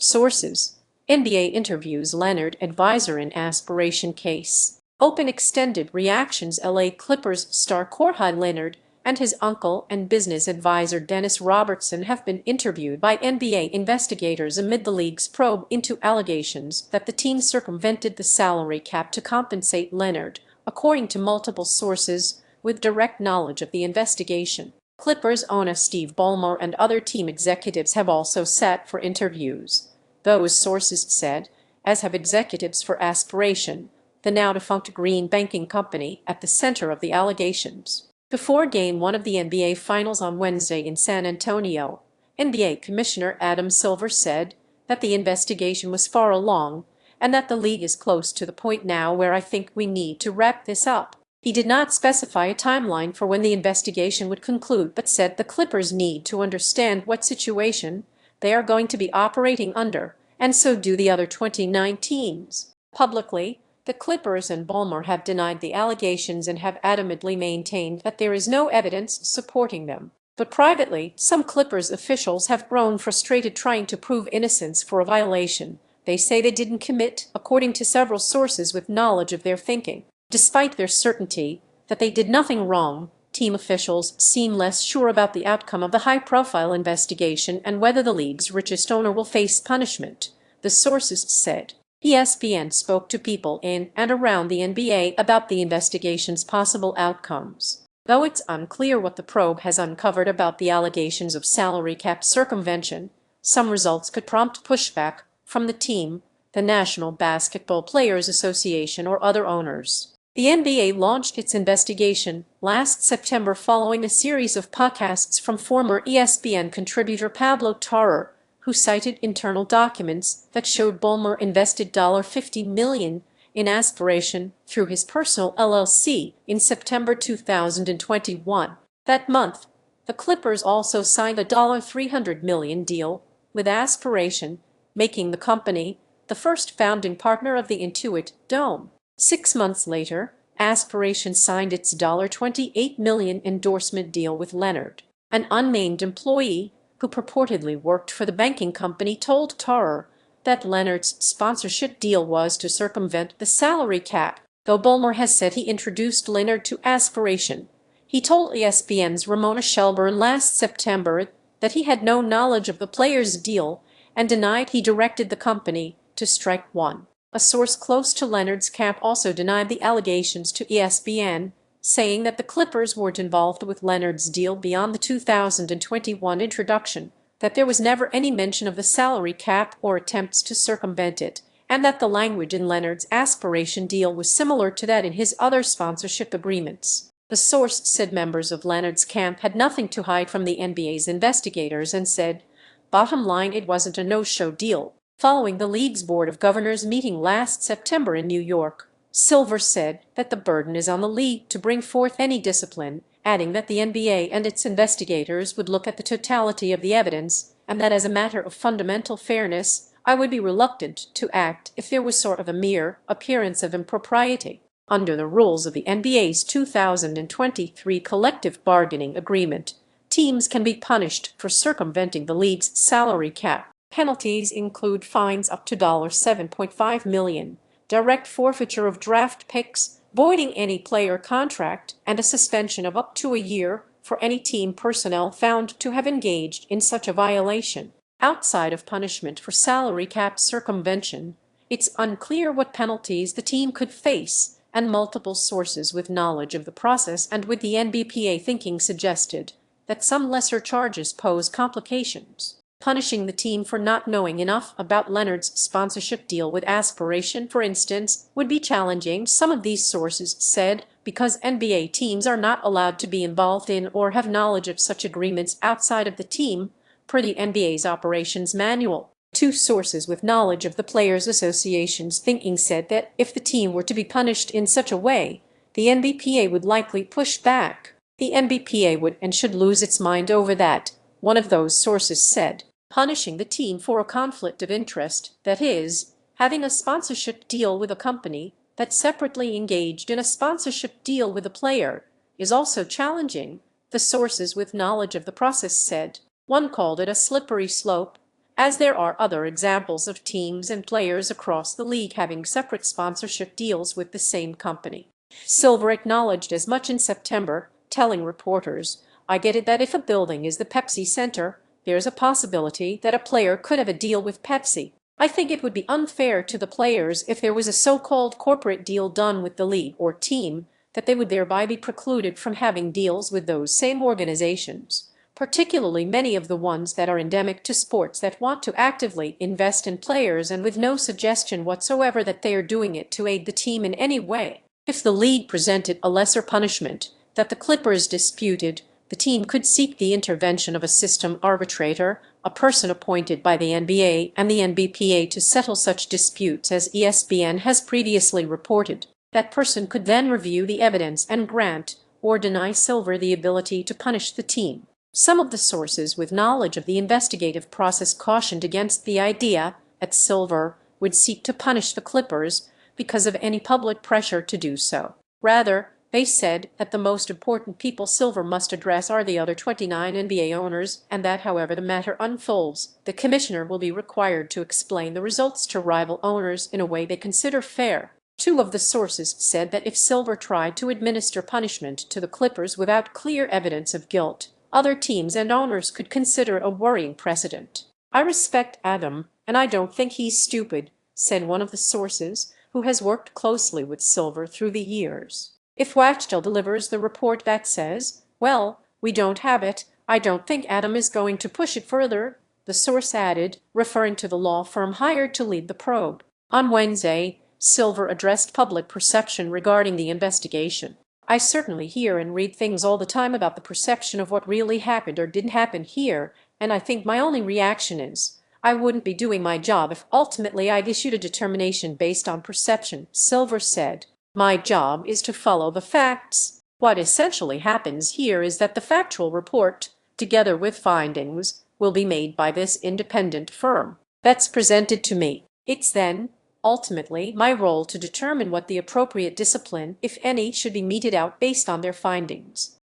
Sources: NBA interviews Leonard advisor in Aspiration case. Open extended reactions. LA Clippers star Kawhi Leonard and his uncle and business advisor Dennis Robertson have been interviewed by NBA investigators amid the league's probe into allegations that the team circumvented the salary cap to compensate Leonard, according to multiple sources with direct knowledge of the investigation. Clippers owner Steve Ballmer and other team executives have also sat for interviews. Those sources said, as have executives for Aspiration, the now-defunct green banking company at the center of the allegations. Before Game 1 of the NBA Finals on Wednesday in San Antonio, NBA Commissioner Adam Silver said that the investigation was far along and that the league is close to the point now where I think we need to wrap this up. He did not specify a timeline for when the investigation would conclude, but said the Clippers need to understand what situation they are going to be operating under, and so do the other 29 teams. Publicly, the Clippers and Ballmer have denied the allegations and have adamantly maintained that there is no evidence supporting them. But privately, some Clippers officials have grown frustrated trying to prove innocence for a violation they say they didn't commit, according to several sources with knowledge of their thinking. Despite their certainty that they did nothing wrong, team officials seem less sure about the outcome of the high-profile investigation and whether the league's richest owner will face punishment, the sources said. ESPN spoke to people in and around the NBA about the investigation's possible outcomes. Though it's unclear what the probe has uncovered about the allegations of salary cap circumvention, some results could prompt pushback from the team, the National Basketball Players Association, or other owners. The NBA launched its investigation last September following a series of podcasts from former ESPN contributor Pablo Tarrer, who cited internal documents that showed Ballmer invested $50 million in Aspiration through his personal LLC in September 2021. That month, the Clippers also signed a $300 million deal with Aspiration, making the company the first founding partner of the Intuit Dome. 6 months later, Aspiration signed its $28 million endorsement deal with Leonard. An unnamed employee who purportedly worked for the banking company told Tarrer that Leonard's sponsorship deal was to circumvent the salary cap. Though Ballmer has said he introduced Leonard to Aspiration, he told ESPN's Ramona Shelburne last September that he had no knowledge of the players' deal and denied he directed the company to strike one. A source close to Leonard's camp also denied the allegations to ESPN, saying that the Clippers weren't involved with Leonard's deal beyond the 2021 introduction, that there was never any mention of the salary cap or attempts to circumvent it, and that the language in Leonard's Aspiration deal was similar to that in his other sponsorship agreements. The source said members of Leonard's camp had nothing to hide from the NBA's investigators and said, "Bottom line, it wasn't a no-show deal." Following the league's Board of Governors meeting last September in New York, Silver said that the burden is on the league to bring forth any discipline, adding that the NBA and its investigators would look at the totality of the evidence and that as a matter of fundamental fairness, I would be reluctant to act if there was sort of a mere appearance of impropriety. Under the rules of the NBA's 2023 collective bargaining agreement, teams can be punished for circumventing the league's salary cap. Penalties include fines up to $7.5 million, direct forfeiture of draft picks, voiding any player contract, and a suspension of up to a year for any team personnel found to have engaged in such a violation. Outside of punishment for salary cap circumvention, it's unclear what penalties the team could face, and multiple sources with knowledge of the process and with the NBPA thinking suggested that some lesser charges pose complications. Punishing the team for not knowing enough about Leonard's sponsorship deal with Aspiration, for instance, would be challenging, some of these sources said, because NBA teams are not allowed to be involved in or have knowledge of such agreements outside of the team, per the NBA's operations manual. Two sources with knowledge of the Players Association's thinking said that if the team were to be punished in such a way, the NBPA would likely push back. The NBPA would and should lose its mind over that, one of those sources said. Punishing the team for a conflict of interest, that is, having a sponsorship deal with a company that separately engaged in a sponsorship deal with a player, is also challenging, the sources with knowledge of the process said. One called it a slippery slope, as there are other examples of teams and players across the league having separate sponsorship deals with the same company. Silver acknowledged as much in September, telling reporters, "I get it that if a building is the Pepsi Center, there's a possibility that a player could have a deal with Pepsi. I think it would be unfair to the players if there was a so-called corporate deal done with the league or team, that they would thereby be precluded from having deals with those same organizations, particularly many of the ones that are endemic to sports that want to actively invest in players and with no suggestion whatsoever that they are doing it to aid the team in any way. If the league presented a lesser punishment that the Clippers disputed, the team could seek the intervention of a system arbitrator, a person appointed by the NBA and the NBPA to settle such disputes, as ESPN has previously reported. That person could then review the evidence and grant or deny Silver the ability to punish the team." Some of the sources with knowledge of the investigative process cautioned against the idea that Silver would seek to punish the Clippers because of any public pressure to do so. Rather, they said that the most important people Silver must address are the other 29 NBA owners, and that however the matter unfolds, the commissioner will be required to explain the results to rival owners in a way they consider fair. Two of the sources said that if Silver tried to administer punishment to the Clippers without clear evidence of guilt, other teams and owners could consider a worrying precedent. "I respect Adam, and I don't think he's stupid," said one of the sources, who has worked closely with Silver through the years. "If Wachtel delivers the report that says, well, we don't have it, I don't think Adam is going to push it further," the source added, referring to the law firm hired to lead the probe. On Wednesday, Silver addressed public perception regarding the investigation. "I certainly hear and read things all the time about the perception of what really happened or didn't happen here, and I think my only reaction is, I wouldn't be doing my job if ultimately I'd issued a determination based on perception," Silver said. "My job is to follow the facts. What essentially happens here is that the factual report, together with findings, will be made by this independent firm. That's presented to me. It's then, ultimately, my role to determine what the appropriate discipline, if any, should be meted out based on their findings."